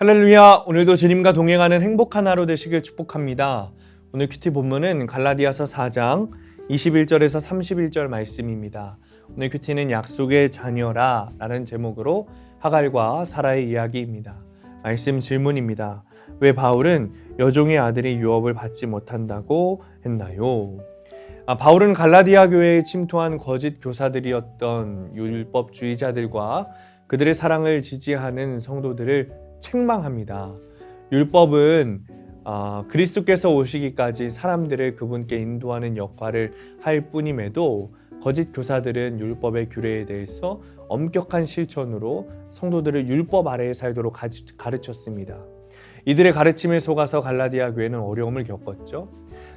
할렐루야! 오늘도 주님과 동행하는 행복한 하루 되시길 축복합니다. 오늘 큐티 본문은 갈라디아서 4장 21절에서 31절 말씀입니다. 오늘 큐티는 약속의 자녀라 라는 제목으로 하갈과 사라의 이야기입니다. 말씀 질문입니다. 왜 바울은 여종의 아들이 유업을 받지 못한다고 했나요? 바울은 갈라디아 교회에 침투한 거짓 교사들이었던 율법주의자들과 그들의 사랑을 지지하는 성도들을 책망합니다. 율법은 그리스도께서 오시기까지 사람들을 그분께 인도하는 역할을 할 뿐임에도 거짓 교사들은 율법의 규례에 대해서 엄격한 실천으로 성도들을 율법 아래에 살도록 가르쳤습니다. 이들의 가르침에 속아서 갈라디아 교회는 어려움을 겪었죠.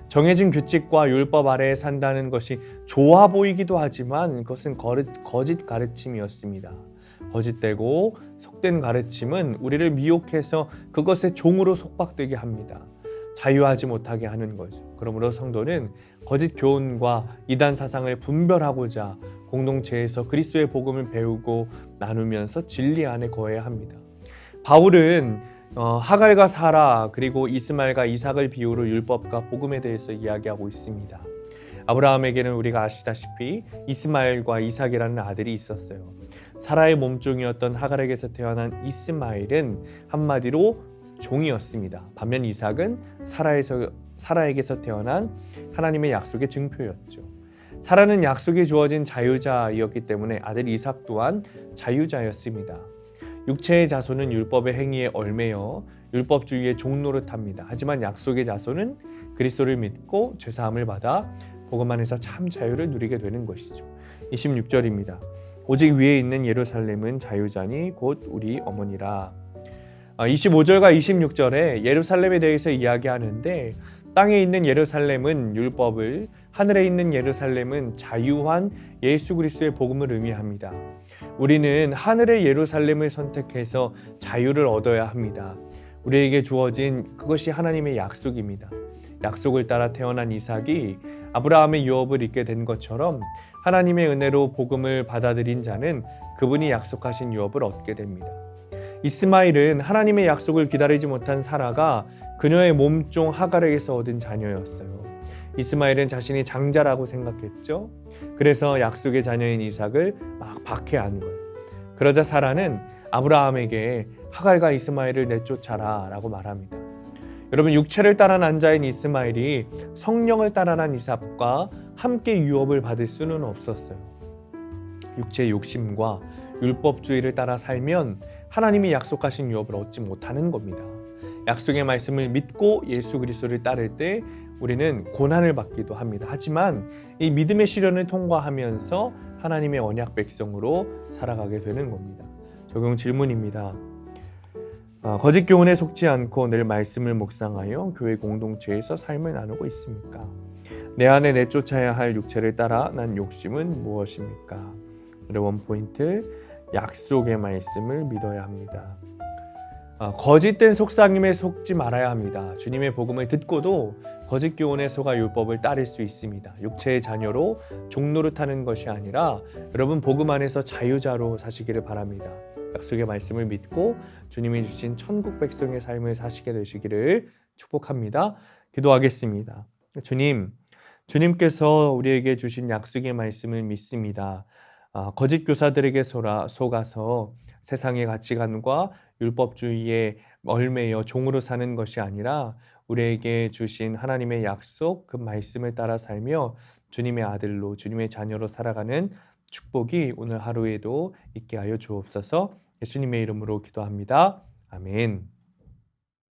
정해진 규칙과 율법 아래에 산다는 것이 좋아 보이기도 하지만 그것은 거짓 가르침이었습니다. 거짓되고 속된 가르침은 우리를 미혹해서 그것의 종으로 속박되게 합니다. 자유하지 못하게 하는 거죠. 그러므로 성도는 거짓 교훈과 이단 사상을 분별하고자 공동체에서 그리스도의 복음을 배우고 나누면서 진리 안에 거해야 합니다. 바울은 하갈과 사라 그리고 이스마엘과 이삭을 비유로 율법과 복음에 대해서 이야기하고 있습니다. 아브라함에게는 우리가 아시다시피 이스마엘과 이삭이라는 아들이 있었어요. 사라의 몸종이었던 하갈에게서 태어난 이스마엘은 한마디로 종이었습니다. 반면 이삭은 사라에게서 태어난 하나님의 약속의 증표였죠. 사라는 약속이 주어진 자유자이었기 때문에 아들 이삭 또한 자유자였습니다. 육체의 자손은 율법의 행위에 얽매여 율법주의의 종노릇합니다. 하지만 약속의 자손은 그리스도를 믿고 죄사함을 받아 복음 안에서 참 자유를 누리게 되는 것이죠. 26절입니다. 오직 위에 있는 예루살렘은 자유자니 곧 우리 어머니라. 25절과 26절에 예루살렘에 대해서 이야기하는데 땅에 있는 예루살렘은 율법을, 하늘에 있는 예루살렘은 자유한 예수 그리스도의 복음을 의미합니다. 우리는 하늘의 예루살렘을 선택해서 자유를 얻어야 합니다. 우리에게 주어진 그것이 하나님의 약속입니다. 약속을 따라 태어난 이삭이 아브라함의 유업을 입게 된 것처럼 하나님의 은혜로 복음을 받아들인 자는 그분이 약속하신 유업을 얻게 됩니다. 이스마엘은 하나님의 약속을 기다리지 못한 사라가 그녀의 몸종 하갈에게서 얻은 자녀였어요. 이스마엘은 자신이 장자라고 생각했죠. 그래서 약속의 자녀인 이삭을 막 박해한 거예요. 그러자 사라는 아브라함에게 하갈과 이스마엘을 내쫓아라 라고 말합니다. 여러분, 육체를 따라 난 자인 이스마엘이 성령을 따라 난 이삭과 함께 유업을 받을 수는 없었어요. 육체의 욕심과 율법주의를 따라 살면 하나님이 약속하신 유업을 얻지 못하는 겁니다. 약속의 말씀을 믿고 예수 그리스도를 따를 때 우리는 고난을 받기도 합니다. 하지만 이 믿음의 시련을 통과하면서 하나님의 언약 백성으로 살아가게 되는 겁니다. 적용 질문입니다. 거짓 교훈에 속지 않고 늘 말씀을 묵상하여 교회 공동체에서 삶을 나누고 있습니까? 내 안에 내쫓아야 할 육체를 따라 난 욕심은 무엇입니까? 여러분, 포인트, 약속의 말씀을 믿어야 합니다. 거짓된 속삭임에 속지 말아야 합니다. 주님의 복음을 듣고도 거짓 교훈에 속아 율법을 따를 수 있습니다. 육체의 자녀로 종노릇하는 것이 아니라 여러분 복음 안에서 자유자로 사시기를 바랍니다. 약속의 말씀을 믿고 주님이 주신 천국 백성의 삶을 사시게 되시기를 축복합니다. 기도하겠습니다. 주님께서 우리에게 주신 약속의 말씀을 믿습니다. 거짓 교사들에게 속아서 세상의 가치관과 율법주의에 얽매여 종으로 사는 것이 아니라 우리에게 주신 하나님의 약속, 그 말씀을 따라 살며 주님의 아들로, 주님의 자녀로 살아가는 축복이 오늘 하루에도 있게 하여 주옵소서. 예수님의 이름으로 기도합니다. 아멘.